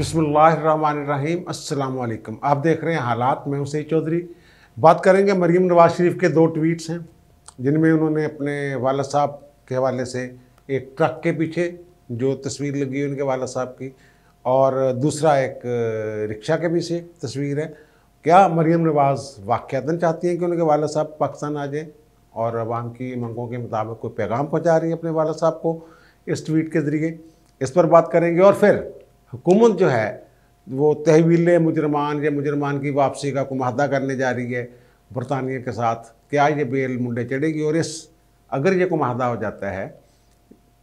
बिस्मिल्लाहिर्रहमानिर्रहीम। अस्सलाम वालेकुम। आप देख रहे हैं हालात। मैं हूं सईद चौधरी। बात करेंगे मरीम नवाज शरीफ के दो ट्वीट्स हैं जिनमें उन्होंने अपने वाला साहब के हवाले से एक ट्रक के पीछे जो तस्वीर लगी है उनके वाला साहब की, और दूसरा एक रिक्शा के पीछे तस्वीर है। क्या मरीम नवाज वाक़यातन चाहती हैं कि उनके वाला साहब पाकिस्तान आ जाएँ और अवाम की मंगों के मुताबिक कोई पैगाम पहुँचा रही है अपने वाला साहब को इस ट्वीट के ज़रिए? इस पर बात करेंगे। और फिर हुकूमत जो है वो तहवील मुजरमान या मुजरमान की वापसी का मुआहदा करने जा रही है बरतानिया के साथ। क्या ये बेल मुंडे चढ़ेगी? और अगर ये मुआहदा हो जाता है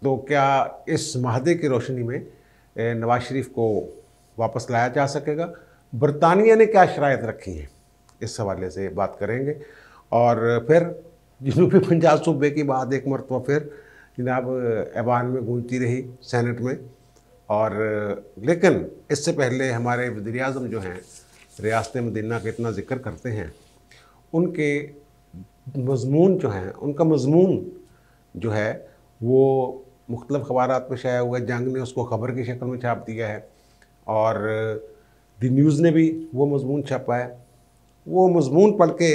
तो क्या इस माहदे की रोशनी में नवाज शरीफ को वापस लाया जा सकेगा? बरतानिया ने क्या शराइत रखी हैं, इस हवाले से बात करेंगे। और फिर जनूबी पंजाब सूबे की बात एक मरतबा फिर जनाब ऐवान में गूंजती रही, सेनेट में। और लेकिन इससे पहले हमारे वज़ीर-ए-आज़म जो हैं रियासत मदीना का इतना ज़िक्र करते हैं, उनके मज़मून जो हैं, उनका मज़मून जो है वो मुख्तलिफ़ अख़बारात में शाया हुआ है। जंग ने उसको ख़बर की शक्ल में छाप दिया है और द न्यूज़ ने भी वो मज़मून छापा है। वो मज़मून पढ़ के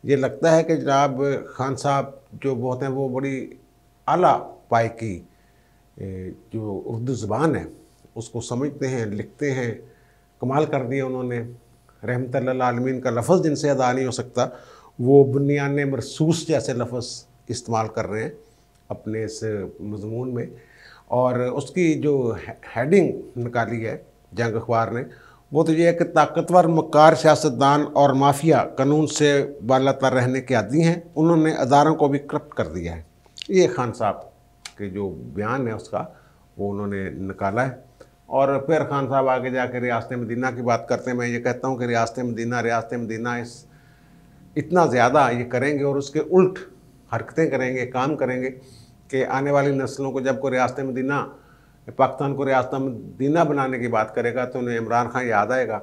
ये लगता है कि जनाब खान साहब जो बहुत हैं वो बड़ी आला पाए की जो उर्दू ज़बान है उसको समझते हैं, लिखते हैं। कमाल कर दिया उन्होंने। रहमतुल्लिल आलमीन का लफ्ज़ जिनसे अदा नहीं हो सकता वो बुनियान मरसूस जैसे लफ्ज़ इस्तेमाल कर रहे हैं अपने इस मज़मून में। और उसकी जो हेडिंग निकाली है जंग अखबार ने वो तो ये है कि ताकतवर मक्कार सियासतदान और माफिया कानून से बालातर रहने के आदी हैं, उन्होंने अदारों को भी करप्ट कर दिया है। ये खान साहब के जो बयान है उसका वो उन्होंने निकाला है। और फिर खान साहब आगे जाकर रियासत मदीना की बात करते हैं। मैं ये कहता हूँ कि रियासत मदीना इतना ज़्यादा ये करेंगे और उसके उल्ट हरकतें करेंगे, काम करेंगे कि आने वाली नस्लों को जब कोई रियासत मदीना पाकिस्तान को रियासत मदीना बनाने की बात करेगा तो उन्हें इमरान खान याद आएगा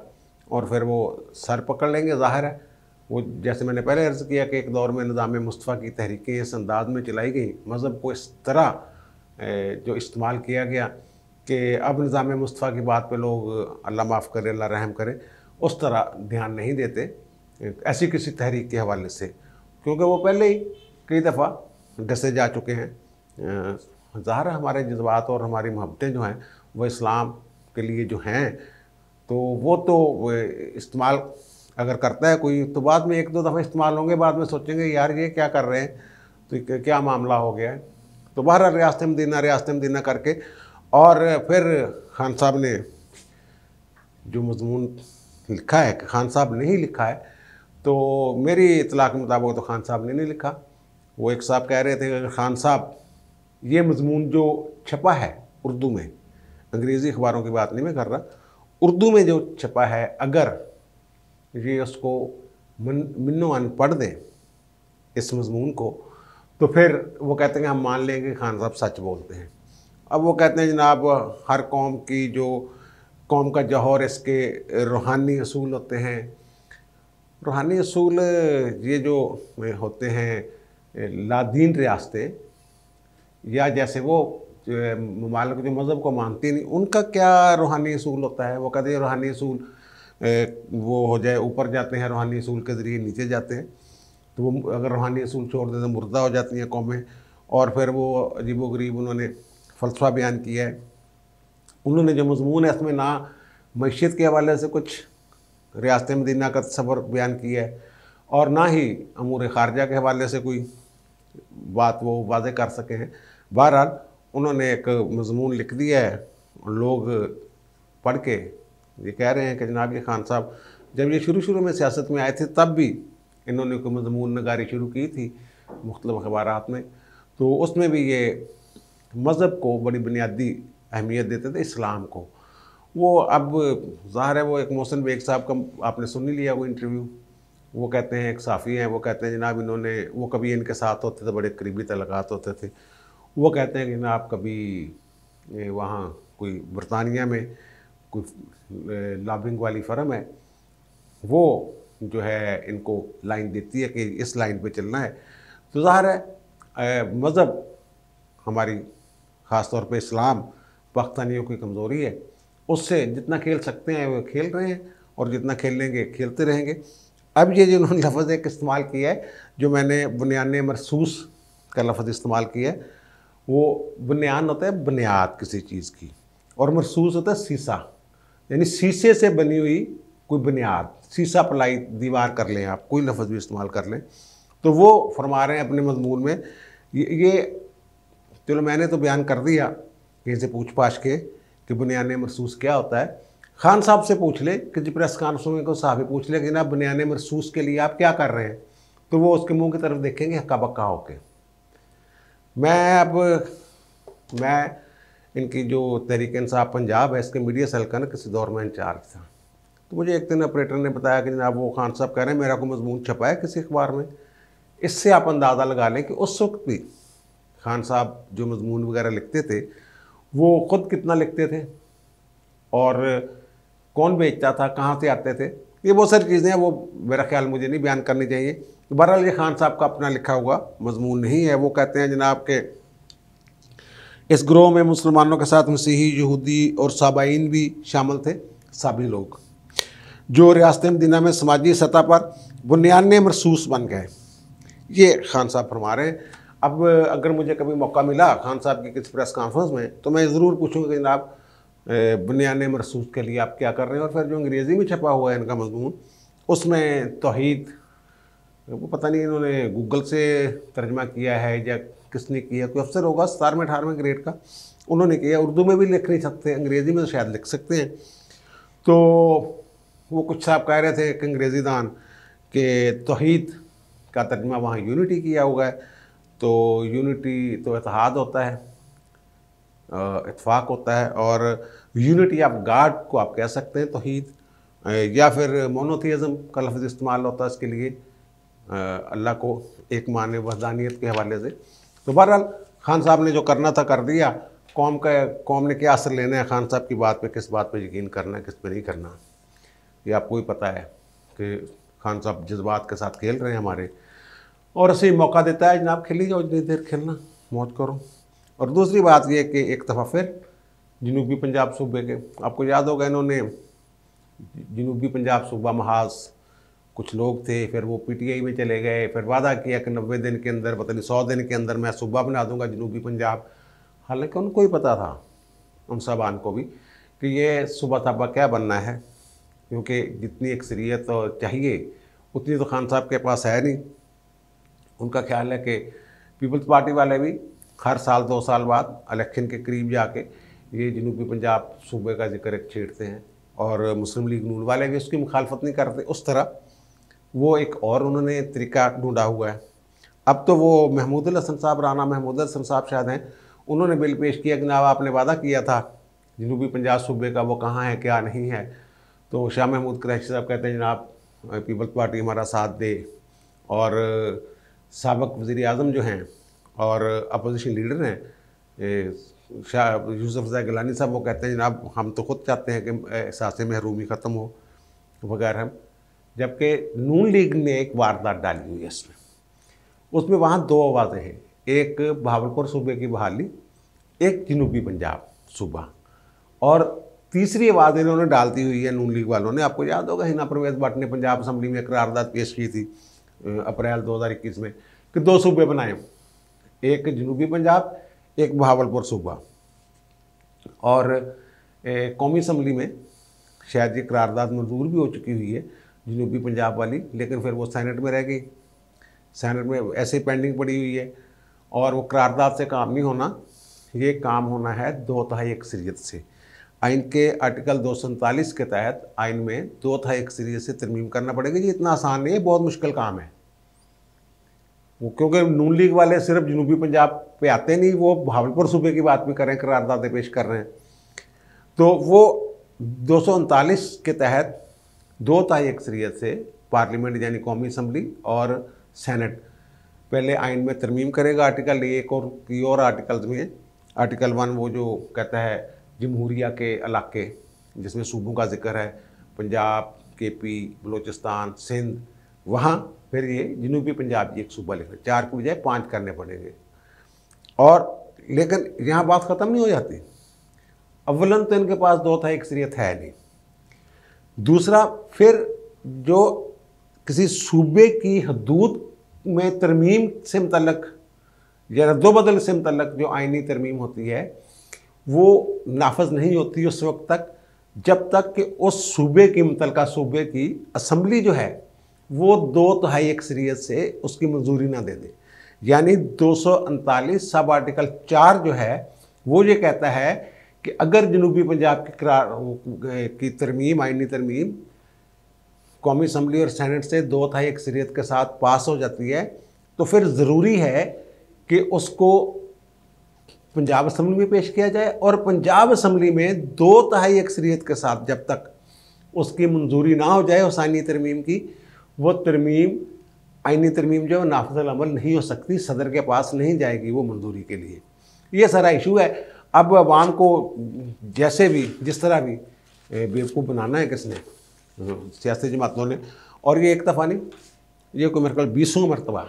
और फिर वो सर पकड़ लेंगे। ज़ाहिर है वो, जैसे मैंने पहले अर्ज़ किया कि एक दौर में निज़ाम मुस्तफ़ा की तहरीकें इस अंदाज में चलाई गई, मज़हब को इस तरह जो इस्तेमाल किया गया कि अब निज़ाम मुस्तफ़ा की बात पे लोग अल्लाह माफ़ करे, अल्लाह रहम करे, उस तरह ध्यान नहीं देते ऐसी किसी तहरीक के हवाले से, क्योंकि वो पहले ही कई दफ़ा डसे जा चुके हैं। ज़ाहिर है हमारे जज्बात और हमारी मोहब्बतें जो हैं वो इस्लाम के लिए जो हैं तो वो तो इस्तेमाल अगर करता है कोई तो बाद में एक दो दफ़ा इस्तेमाल होंगे, बाद में सोचेंगे यार ये क्या कर रहे हैं, तो क्या मामला हो गया है। तो बहरहाल रियासत मदीना करके और फिर खान साहब ने जो मज़मून लिखा है, खान साहब ने ही लिखा है, तो मेरी इत्तला के मुताबिक तो खान साहब ने नहीं लिखा। वो एक साहब कह रहे थे कि खान साहब ये मज़मून जो छपा है उर्दू में, अंग्रेज़ी अखबारों की बात नहीं मैं कर रहा, उर्दू में जो छपा है अगर ये उसको मिन्नो अन पढ़ दें इस मज़मून को तो फिर वो कहते हैं कि हम मान लेंगे खान साहब सच बोलते हैं। अब वो कहते हैं जनाब हर कौम की जो कौम का जौहर इसके रूहानी असूल होते हैं। रूहानी असूल ये जो होते हैं लादीन रियासतें या जैसे वो ममालिक जो मज़हब को मानती नहीं, उनका क्या रूहानी असूल होता है? वो कहते हैं रूहानी असूल वो हो जाए ऊपर जाते हैं, रूहानी असूल के ज़रिए नीचे जाते हैं। तो वो अगर रूहानी असूल छोड़ दें तो मुर्दा हो जाती हैं कौमें। और फिर वो अजीब व गरीब उन्होंने फ़लसफ़ा बयान किया है। उन्होंने जो मज़मून है इसमें ना मईशत के हवाले से कुछ रियासत मदीना का तस्वर बयान किया है और ना ही अमूर ख़ारजा के हवाले से कोई बात वो वाज़े कर सके हैं। बहरहाल उन्होंने एक मज़मून लिख दिया है और लोग पढ़ के ये कह रहे हैं कि जनाब ये खान साहब जब ये शुरू में सियासत में आए थे तब भी इन्होंने कोई मज़मून नगारी शुरू की थी मुख्तलिफ़ अखबारात में, तो उसमें भी ये मज़हब को बड़ी बुनियादी अहमियत देते थे, इस्लाम को। वो अब ज़ाहिर है वो एक मोहसिन बेग साहब का आपने सुन ही लिया वो इंटरव्यू। वो कहते हैं एक साफ़ी हैं, वो कहते हैं जनाब इन्होंने वो कभी इनके साथ होते थे, बड़े करीबी तल्लुकात होते थे। वो कहते हैं कि जनाब कभी वहाँ कोई बरतानिया में कोई लॉबिंग वाली फ़र्म है, वो जो है इनको लाइन देती है कि इस लाइन पे चलना है। तो ज़ाहिर है मज़हब हमारी ख़ास तौर पे इस्लाम पाकिस्तानियों की कमज़ोरी है, उससे जितना खेल सकते हैं वो खेल रहे हैं और जितना खेल लेंगे खेलते रहेंगे। अब ये जिन्होंने लफ्ज़ एक इस्तेमाल किया है, जो मैंने बुनियान महसूस का लफ्ज़ इस्तेमाल किया है, वो बुनियान होता है बुनियाद किसी चीज़ की, और महसूस होता है शीशा, यानी शीशे से बनी हुई कोई बुनियाद, शीशा पलाई दीवार कर लें आप, कोई लफ्ज़ भी इस्तेमाल कर लें। तो वो फरमा रहे हैं अपने मजमून में, ये चलो मैंने तो बयान कर दिया कहीं से पूछ पाछ के कि बुनियान महसूस क्या होता है। खान साहब से पूछ ले कि जो प्रेस कॉन्फ्रेंस को साहब पूछ ले कि ना बुनियान महसूस के लिए आप क्या कर रहे हैं, तो वो उसके मुंह की तरफ देखेंगे हक्का बक्का होके। मैं इनकी जो तहरीक इंसाफ पंजाब है, इसके मीडिया सेल का ना किसी दौर में इंचार्ज था। तो मुझे एक दिन ऑपरेटर ने बताया कि जनाब वो खान साहब कह रहे हैं मेरा कोई मजमून छपा है किसी अखबार में। इससे आप अंदाज़ा लगा लें कि उस वक्त भी खान साहब जो मजमून वगैरह लिखते थे वो ख़ुद कितना लिखते थे और कौन बेचता था, कहाँ से आते थे, ये बहुत सारी चीज़ें हैं, वो मेरा ख्याल मुझे नहीं बयान करनी चाहिए। बहरहाल ये खान साहब का अपना लिखा हुआ मजमून नहीं है। वो कहते हैं जनाब के इस ग्रोह में मुसलमानों के साथ मसीही, यहूदी और साबाइन भी शामिल थे, सभी लोग जो रियासत मदीना में समाजी सतह पर बुनियान महसूस बन गए। ये खान साहब फरमा रहे हैं। अब अगर मुझे कभी मौका मिला खान साहब की किसी प्रेस कॉन्फ्रेंस में तो मैं ज़रूर पूछूंगा कि जनाब बुनियान महसूस के लिए आप क्या कर रहे हैं। और फिर जो अंग्रेज़ी में छपा हुआ है इनका मजमून, उसमें तौहीद, वो पता नहीं इन्होंने गूगल से तर्जमा किया है या किसने किया, कोई अफसर होगा 17वें 18वें ग्रेड का, उन्होंने किया। उर्दू में भी लिख नहीं सकते, अंग्रेज़ी में तो शायद लिख सकते हैं। तो वो कुछ साहब कह रहे थे कि अंग्रेज़ी दान के तौहीद का तर्जमा वहाँ यूनिटी किया हुआ है। तो यूनिटी तो इत्तेहाद होता है, इत्फाक होता है, और यूनिटी ऑफ गॉड को आप कह सकते हैं तौहीद, या फिर मोनोथीज़म का लफ्ज़ इस्तेमाल होता है इसके लिए, अल्लाह को एक माने वहदानियत के हवाले से। तो बहरहाल खान साहब ने जो करना था कर दिया। कौम ने क्या असर लेना है खान साहब की बात पे, किस बात पे यकीन करना है किस पे नहीं करना, ये आपको ही पता है कि खान साहब जज्बात के साथ खेल रहे हैं हमारे, और ऐसे ही मौका देता है जनाब खेली जाओ, जितनी देर खेलना मौज करो। और दूसरी बात यह कि एक दफ़ा फिर जनूबी पंजाब सूबे के, आपको याद होगा इन्होंने जनूबी पंजाब सूबा महाज कुछ लोग थे, फिर वो पीटीआई में चले गए, फिर वादा किया कि 90 दिन के अंदर, पता नहीं 100 दिन के अंदर मैं सूबा बना दूंगा जनूबी पंजाब। हालांकि उनको ही पता था, उन साबान को भी, कि ये सूबा साबा क्या बनना है, क्योंकि जितनी अक्सरियत चाहिए उतनी तो खान साहब के पास है नहीं। उनका ख्याल है कि पीपल्स पार्टी वाले भी हर साल 2 साल बाद इलेक्शन के करीब जाके ये जनूबी पंजाब सूबे का जिक्र छेड़ते हैं, और मुस्लिम लीग नून वाले भी उसकी मुखालफत नहीं करते। उस तरह वो एक और उन्होंने तरीका ढूंढा हुआ है। अब तो वो महमूद हसन साहब, राना महमूद हसन साहब शायद हैं, उन्होंने बिल पेश किया कि जनाब आपने वादा किया था जनूबी पंजाब सूबे का, वो कहाँ है क्या नहीं है। तो शाह महमूद कुरैशी साहब कहते हैं जनाब पीपल्स पार्टी हमारा साथ दे, और साबिक़ वज़ीर आज़म जो हैं और अपोजिशन लीडर हैं शाह यूसुफ ज़ई गिलानी साहब, वो कहते हैं जनाब हम तो ख़ुद चाहते हैं कि एहसास महरूमी ख़त्म हो वगैरह। जबकि नून लीग ने एक वारदात डाली हुई है इसमें, उसमें वहाँ 2 आवाज़ें हैं, एक बहावलपुर सूबे की बहाली, एक जनूबी पंजाब सूबा, और तीसरी आवाज़ इन्होंने डालती हुई है नून लीग वालों ने। आपको याद होगा हिना परवेज़ भट्ट ने पंजाब असम्बली में करारदाद पेश की थी अप्रैल 2021 में कि 2 सूबे बनाएं, एक जनूबी पंजाब, एक बहावलपुर सूबा। और कौमी असम्बली में शायद ये करारदाद मंजूर भी हो चुकी हुई है जनूबी पंजाब वाली, लेकिन फिर वो सेनेट में रह गई, सेनेट में ऐसे ही पेंडिंग पड़ी हुई है। और वो करारदाद से काम नहीं होना, ये काम होना है 2/3 अक्सरियत से। आइन के आर्टिकल 247 के तहत आइन में 2/3 अक्सरियत से तरमीम करना पड़ेगा। ये इतना आसान नहीं है, बहुत मुश्किल काम है वो, क्योंकि नून लीग वाले सिर्फ जनूबी पंजाब पे आते नहीं, वो बहावलपुर सूबे की बात भी कर रहे हैं, करारदादें पेश कर रहे हैं। तो वो 239 के तहत 2/3 अक्सरियत से पार्लियामेंट यानी कौमी असम्बली और सेनेट पहले आइन में तरमीम करेगा। आर्टिकल 1 और आर्टिकल्स में आर्टिकल 1 वो जो कहता है जमहूरिया के इलाके जिसमें सूबों का जिक्र है, पंजाब, केपी, बलूचिस्तान, सिंध, वहाँ फिर ये जनूबी पंजाब एक सूबा लिखना, 4 के बजाय 5 करने पड़ेंगे। और लेकिन यहाँ बात ख़त्म नहीं हो जाती, अव्वलन तो इनके पास 2/3 अक्सरियत है नहीं। दूसरा, फिर जो किसी सूबे की हदूद में तरमीम से मुतल्लक या रद्दोबदल से मुतल्लक जो आइनी तरमीम होती है वो नाफज नहीं होती उस वक्त तक जब तक कि उस सूबे की मुतल्लका सूबे की असम्बली जो है वो 2/3 अक्सरियत से उसकी मंजूरी ना दे दे। यानी 239 सब आर्टिकल 4 जो है वो ये कहता है कि अगर जनूबी पंजाब की तरमीम, आइनी तरमीम कौमी असम्बली और सेनेट से 2/3 अक्सरियत के साथ पास हो जाती है तो फिर ज़रूरी है कि उसको पंजाब असम्बली में पेश किया जाए, और पंजाब असम्बली में 2/3 अक्सरियत के साथ जब तक उसकी मंजूरी ना हो जाए उस आइनी तरमीम की, वो तरमीम, आइनी तरमीम जो नाफिज़ अमल नहीं हो सकती, सदर के पास नहीं जाएगी वो मंजूरी के लिए। ये सारा इशू है। अब अवाम को जैसे भी, जिस तरह भी बेवकूफ़ बनाना है किसने, सियासी जमातों ने, और ये एक दफ़ा नहीं, ये कोई मेरे ख्याल 20वां मरतबा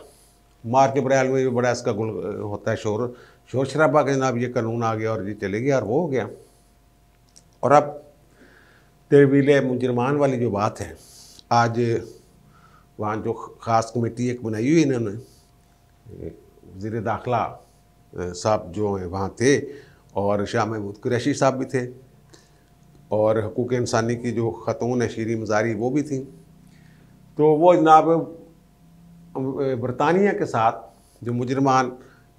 मार्च अप्रैल में भी बड़ा इसका गुल होता है, शोर शराबा के जनाब ये कानून आ गया और ये चले गया और वो हो गया। और अब तरवील मुजरमान वाली जो बात है, आज वहाँ जो ख़ास कमेटी एक बनाई हुई इन्होंने, वज़ीर दाखिला साहब जो हैं वहाँ थे, और शाह महमूद कुरैशी साहब भी थे, और हकूक़ इंसानी की जो ख़तून है शीरी मज़ारी वो भी थी। तो वो जनाब बरतानिया के साथ जो मुजरमान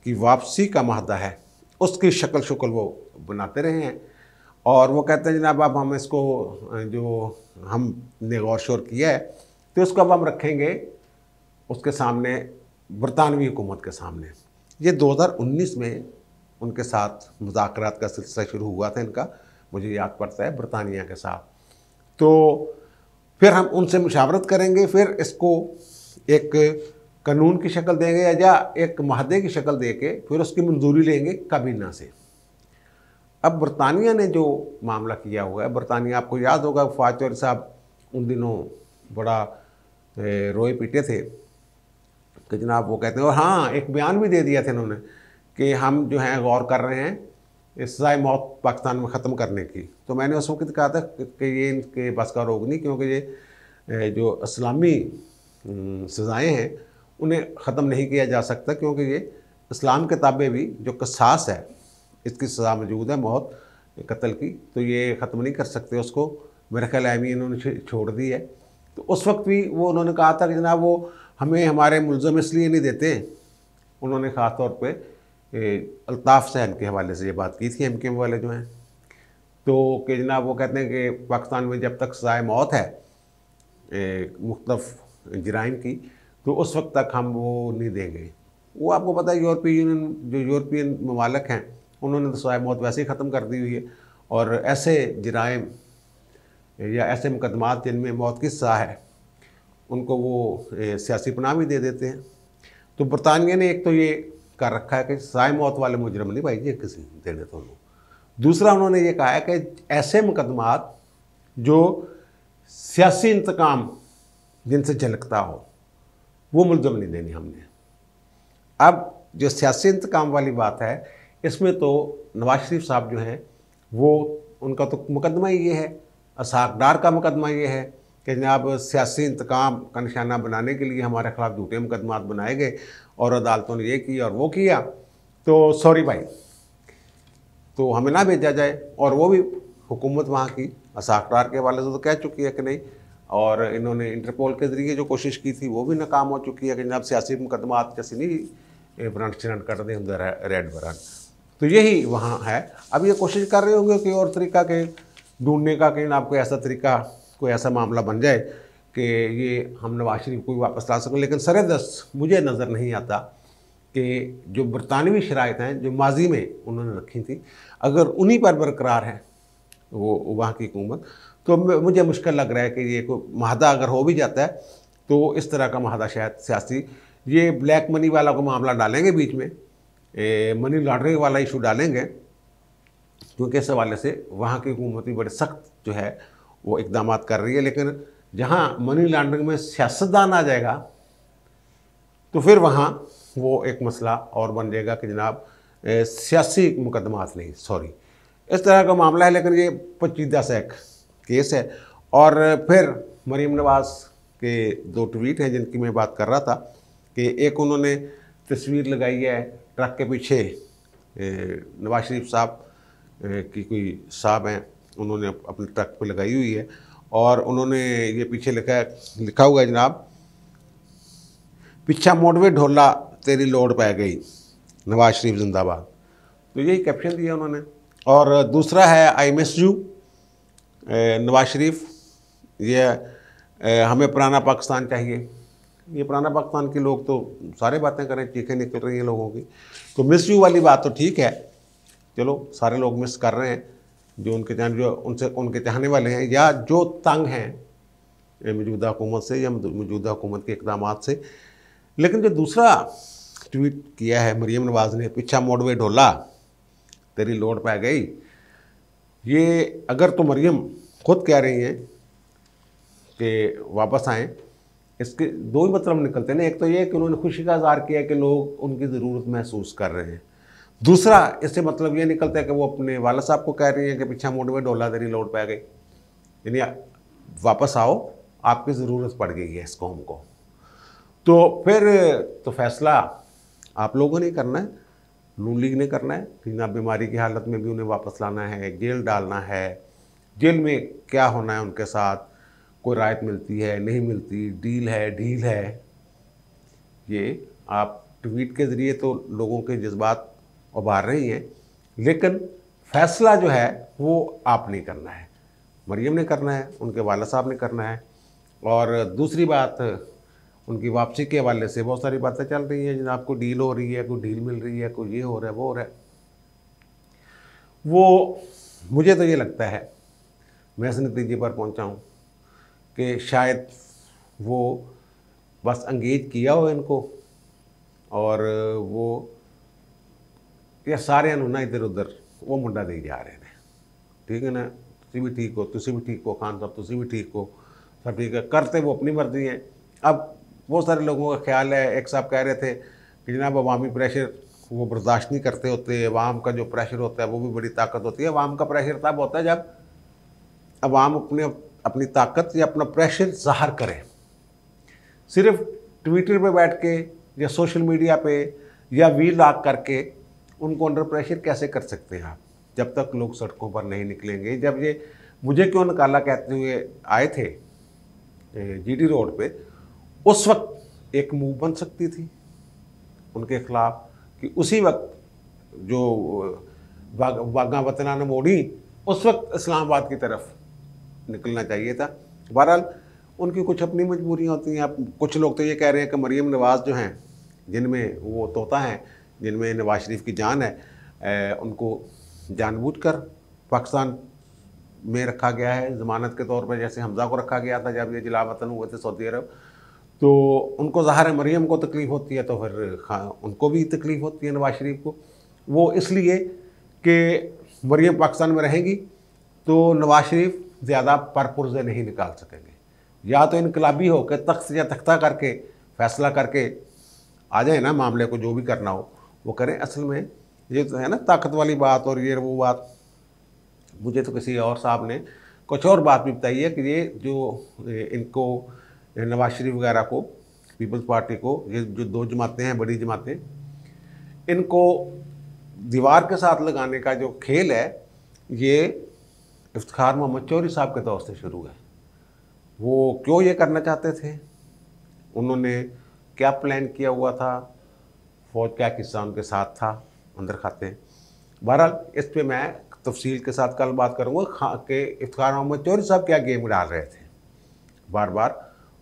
की वापसी का माहदा है उसकी शक्ल शुक्ल वो बनाते रहे हैं, और वो कहते हैं जनाब अब हम इसको जो हमने गौर शोर किया है तो इसको अब हम रखेंगे उसके सामने, बरतानवी हुकूमत के सामने। ये 2019 में उनके साथ मुज़ाकरात का सिलसिला शुरू हुआ था इनका, मुझे याद पड़ता है, बरतानिया के साथ। तो फिर हम उनसे मुशावरत करेंगे, फिर इसको एक कानून की शक्ल देंगे या एक माहदे की शक्ल दे के फिर उसकी मंजूरी लेंगे काबीना से। अब बरतानिया ने जो मामला किया हुआ है, बरतानिया आपको याद होगा फवाद चौधरी साहब उन दिनों बड़ा रोए पीटे थे कि जनाब वो कहते हैं, और हाँ एक बयान भी दे दिया था इन्होंने कि हम जो हैं गौर कर रहे हैं सज़ाए मौत पाकिस्तान में ख़त्म करने की। तो मैंने उस वक्त कहा था कि ये इनके बस का रोग नहीं, क्योंकि ये जो इस्लामी सज़ाएँ हैं उन्हें ख़त्म नहीं किया जा सकता, क्योंकि ये इस्लाम के ताबे भी जो कसास है इसकी सज़ा मौजूद है, मौत कत्ल की, तो ये ख़त्म नहीं कर सकते उसको। मेरे ख्याल है इन्होंने छोड़ दी है। तो उस वक्त भी वो उन्होंने कहा था कि जनाब वो हमें हमारे मुल्ज़म इसलिए नहीं देते। उन्होंने ख़ास तौर पे अल्ताफ़ सहन के हवाले से ये बात की थी, MKM वाले जो हैं, तो कि जनाब वो कहते हैं कि पाकिस्तान में जब तक सज़ाए मौत है मुख्तलिफ़ जराइम की, तो उस वक्त तक हम वो नहीं देंगे। वो आपको पता है यूरोपीय यूनियन, जो यूरोपियन ममालिक हैं, उन्होंने तो सज़ाए मौत वैसे ही ख़त्म कर दी हुई है, और ऐसे जराइम या ऐसे मुकदमात जिनमें मौत की सज़ा है उनको वो सियासी पनाह भी दे देते हैं। तो बरतानिया ने एक तो ये कर रखा है कि सज़ाए मौत वाले मुजरम नहीं भाई ये किसी देने तो उनको। दूसरा उन्होंने ये कहा है कि ऐसे मुकदमात जो सियासी इंतकाम जिनसे झलकता हो वो मुल्ज़म नहीं देनी हमने। अब जो सियासी इंतकाम वाली बात है इसमें तो नवाज शरीफ साहब जो हैं वो, उनका तो मुकदमा ही ये है, असाकदार का मुकदमा ये है कि जनाब सियासी इंतकाम का निशाना बनाने के लिए हमारे ख़िलाफ़ झूठे मुकदमात बनाए गए और अदालतों ने ये किया और वो किया, तो सॉरी भाई, तो हमें ना भेजा जाए। और वो भी हुकूमत वहाँ की असाकदार के हवाले से तो कह चुकी है कि नहीं, और इन्होंने इंटरपोल के ज़रिए जो कोशिश की थी वो भी नाकाम हो चुकी है कि जनाब सियासी मुकदमात जैसे नहीं ब्रंट चिरंट कर दे होंगे रेड बरन। तो यही वहाँ है। अब ये कोशिश कर रहे होंगे कि और तरीका के ढूंढने का कि आपको ऐसा तरीका, कोई ऐसा मामला बन जाए कि ये हम नवाज शरीफ को भी वापस ला सकें। लेकिन सरेदस्त मुझे नज़र नहीं आता कि जो बरतानवी शराइत हैं जो माजी में उन्होंने रखी थी, अगर उन्हीं पर बरकरार है वो वहाँ की हुकूमत, तो मुझे मुश्किल लग रहा है कि ये कोई माहदा अगर हो भी जाता है तो इस तरह का माहदा शायद सियासी, ये ब्लैक मनी वाला को मामला डालेंगे बीच में, मनी लॉन्ड्रिंग वाला इशू डालेंगे, क्योंकि इस हवाले से वहाँ की हुकूमत भी बड़े सख्त जो है वो इकदाम कर रही है। लेकिन जहाँ मनी लॉन्ड्रिंग में सियासतदान आ जाएगा तो फिर वहाँ वो एक मसला और बन जाएगा कि जनाब सियासी मुकदमात नहीं, सॉरी, इस तरह का मामला है। लेकिन ये पेचीदा सा एक केस है। और फिर मरीम नवाज़ के 2 ट्वीट हैं जिनकी मैं बात कर रहा था कि एक उन्होंने तस्वीर लगाई है ट्रक के पीछे, नवाज शरीफ साहब की कोई साहब हैं, उन्होंने अपने ट्रक पे लगाई हुई है और उन्होंने ये पीछे लिखा हुआ है जनाब, पिछा मोड़वे ढोला तेरी लोड़ पै गई, नवाज शरीफ जिंदाबाद। तो यही कैप्शन दिया उन्होंने। और दूसरा है I miss you Nawaz Sharif, ये हमें पुराना पाकिस्तान चाहिए। ये पुराना पाकिस्तान के लोग तो सारे बातें करें, चीखें निकल रही हैं लोगों की। तो मिस यू वाली बात तो ठीक है, चलो सारे लोग मिस कर रहे हैं जो उनके चाहने वाले हैं या जो तंग हैं मौजूदा हुकूमत से या मौजूदा हुकूमत के इक़दामात से। लेकिन जो दूसरा ट्वीट किया है मरीम नवाज़ ने, पिछा मोड़वे ढोला तेरी लोड़ पै गई, ये अगर तो मरीम खुद कह रही हैं कि वापस आएँ, इसके 2 ही मतलब निकलते हैं ना। एक तो ये कि उन्होंने खुशी का इज़हार किया कि लोग उनकी ज़रूरत महसूस कर रहे हैं। दूसरा इससे मतलब ये निकलता है कि वो अपने वाला साहब को कह रही हैं कि पीछा मोड़ में डोला तेरी लोड़ पै गई, यानी वापस आओ, आपकी ज़रूरत पड़ गई है इस कौम को। तो फिर तो फैसला आप लोगों ने करना है, नून लीग ने करना है कि ना बीमारी की हालत में भी उन्हें वापस लाना है, जेल डालना है, जेल में क्या होना है उनके साथ, कोई राहत मिलती है नहीं मिलती, डील है ढील है। ये आप ट्वीट के ज़रिए तो लोगों के जज्बात उभार रही हैं, लेकिन फ़ैसला जो है वो आप नहीं करना है, मरीम ने करना है, उनके वाला साहब ने करना है। और दूसरी बात, उनकी वापसी के हवाले से बहुत सारी बातें चल रही हैं, जनाब को डील हो रही है, कोई डील मिल रही है, कोई ये हो रहा है वो हो रहा है। वो मुझे तो ये लगता है, मैं इस नतीजे पर पहुंचा हूं कि शायद वो बस अंगेज किया हो इनको और वो या सारे ना इधर उधर वो मुंडा दे जा रहे हैं, ठीक है ना, तुसी भी ठीक हो, तुसी भी ठीक हो, खान साहब तुसी भी ठीक हो, सब ठीक है, करते वो अपनी मर्जी है। अब बहुत सारे लोगों का ख्याल है, एक साहब कह रहे थे कि जनाब अवामी प्रेशर वो बर्दाश्त नहीं करते होते, अवाम का जो प्रेशर होता है वो भी बड़ी ताकत होती है। अवाम का प्रेशर तब होता है जब अवाम अपनी ताकत या अपना प्रेशर ज़ाहिर करें। सिर्फ ट्विटर पे बैठ के या सोशल मीडिया पे या वीलॉग करके उनको अंडर प्रेशर कैसे कर सकते हैं आप, जब तक लोग सड़कों पर नहीं निकलेंगे। जब ये मुझे क्यों निकाला कहते हुए आए थे जीटी रोड पे, उस वक्त एक मूव बन सकती थी उनके खिलाफ कि उसी वक्त जो वागा वतनान मोड़ी, उस वक्त इस्लामाबाद की तरफ निकलना चाहिए था। बहरहाल उनकी कुछ अपनी मजबूरियाँ होती हैं। अब कुछ लोग तो ये कह रहे हैं कि मरीम नवाज़ जो हैं, जिनमें वो तोता हैं, जिनमें नवाज शरीफ की जान है, उनको जानबूझकर पाकिस्तान में रखा गया है ज़मानत के तौर पर, जैसे हमज़ा को रखा गया था जब ये जिला वतन हुए थे सऊदी अरब। तो उनको ज़ाहिर है मरीम को तकलीफ़ होती है, तो फिर उनको भी तकलीफ़ होती है नवाज शरीफ को। वो इसलिए कि मरीम पाकिस्तान में रहेंगी तो नवाज शरीफ ज़्यादा परपुर्जे नहीं निकाल सकेंगे, या तो इनकलाबी हो के तख्त या तख्ता करके फ़ैसला करके आ जाए ना, मामले को जो भी करना हो वो करें। असल में ये तो है ना ताकत वाली बात और ये वो बात। मुझे तो किसी और साहब ने कुछ और बात भी बताई है कि ये जो इनको नवाज शरीफ वगैरह को, पीपल्स पार्टी को, ये जो 2 जमातें हैं, बड़ी जमातें, इनको दीवार के साथ लगाने का जो खेल है ये इफ्तिखार मोहम्मद चौधरी साहब के दौर से शुरू है। वो क्यों ये करना चाहते थे, उन्होंने क्या प्लान किया हुआ था, फौज क्या किस्सा उनके साथ था, अंदर खाते हैं। बहरहाल इस पर मैं तफसील के साथ कल बात करूँगा कि इफ्तिखार मोहम्मद चौधरी साहब क्या गेम डाल रहे थे। बार बार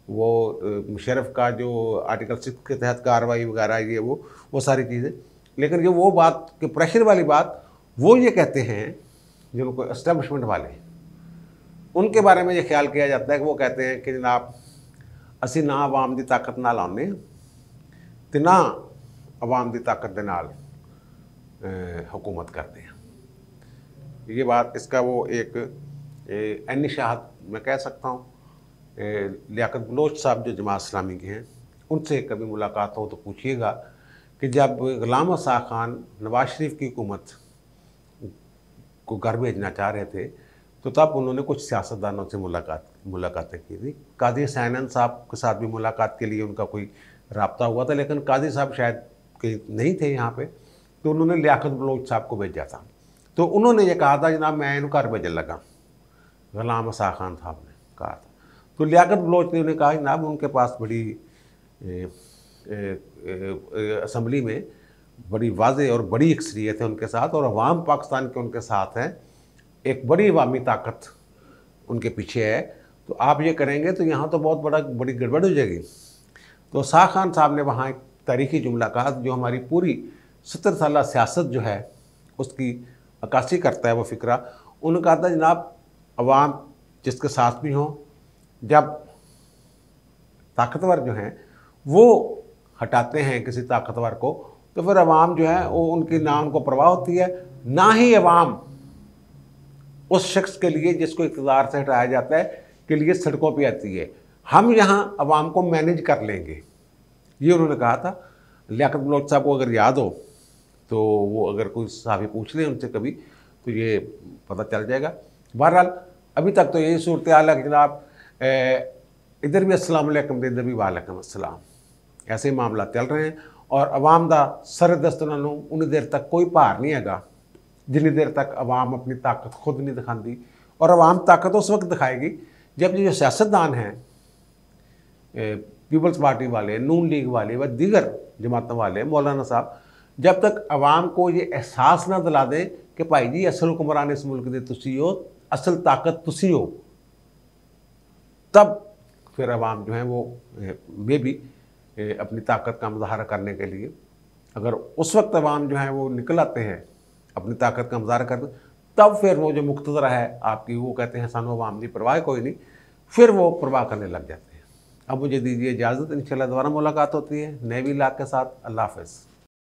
वो मुशर्रफ का जो आर्टिकल 6 के तहत कार्रवाई वगैरह ये वो सारी चीज़ें, लेकिन ये वो बात कि प्रेशर वाली बात वो ये कहते हैं जिनको एस्टेब्लिशमेंट वाले, उनके बारे में ये ख्याल किया जाता है कि वो कहते हैं कि जनाब असी ना आवाम की ताकत नाल आने ते ना आवाम की ताकत के नाल हुकूमत करते हैं। ये बात इसका वो एक एन शाहत मैं कह सकता हूँ। लियाकत बलोच साहब जो जमात इस्लामी के हैं, उनसे कभी मुलाकात हो तो पूछिएगा कि जब गुलाम रसा खान नवाज शरीफ की हुकूमत को घर भेजना चाह रहे थे, तो तब उन्होंने कुछ सियासतदानों से मुलाकातें की थी। काजी सैनन साहब के साथ भी मुलाकात के लिए उनका कोई राब्ता हुआ था, लेकिन काजी साहब शायद कहीं नहीं थे यहाँ पे, तो उन्होंने लियाकत बलोच साहब को भेजा था। तो उन्होंने ये कहा था जनाब मैं इन घर भेजन लगा, गुलाम असा खान साहब ने कहा था। तो लियाकत बलोच ने उन्हें कहा जनाब उनके पास बड़ी असम्बली में बड़ी वाज़े और बड़ी अक्सरियत है उनके साथ, और अवाम पाकिस्तान के उनके साथ हैं, एक बड़ी अवामी ताकत उनके पीछे है, तो आप ये करेंगे तो यहाँ तो बहुत बड़ी गड़बड़ हो जाएगी। तो शाह खान साहब ने वहाँ एक तारीख़ी जुमला कहा जो हमारी पूरी 70 साल सियासत जो है उसकी अक्कासी करता है वो फ़िक्रा। उन्होंने कहा था जनाब अवाम जिसके साथ भी हों, जब ताकतवर जो हैं वो हटाते हैं किसी ताकतवर को, तो फिर अवाम जो है वो उनकी ना उनको परवाह होती है, ना ही अवाम उस शख्स के लिए जिसको इक़्तिदार से हटाया जाता है के लिए सड़कों पे आती है। हम यहाँ अवाम को मैनेज कर लेंगे, ये उन्होंने कहा था। लियाकत बलोच साहब को अगर याद हो तो वो अगर कोई साहबी पूछ लें उनसे कभी तो ये पता चल जाएगा। बहरहाल अभी तक तो यही सूरत हाल है कि जनाब इधर भी अस्सलाम वालेकुम तो इधर भी वालेकुम अस्सलाम, ऐसे मामला चल रहे हैं। और अवाम दा सर दस्त उन्होंने उन्नी देर तक कोई भार नहीं हैगा जिन्नी देर तक अवाम अपनी ताकत खुद नहीं दिखाती। और अवाम ताकत उस वक्त दिखाएगी जब जो सियासतदान हैं, पीपल्स पार्टी वाले, नून लीग वाले व दीगर जमातों वाले, मौलाना साहब, जब तक अवाम को ये एहसास ना दिला दें कि भाई जी असल हुक्मरान इस मुल्क दे तुसी हो, असल ताकत तुसी हो, तब फिर अवाम जो है वो वे भी अपनी ताकत का मुजाहरा करने के लिए, अगर उस वक्त अवाम जो है वो निकल आते हैं अपनी ताकत का मुजाहरा करते, तब फिर वो जो मुक्तदर है आपकी, वो कहते हैं सानू अवाम की परवाह कोई नहीं, फिर वो परवाह करने लग जाते हैं। अब मुझे दीजिए इजाज़त, इंशाल्लाह दोबारा मुलाकात होती है नए भी लाख के साथ। अल्लाह हाफ़िज़।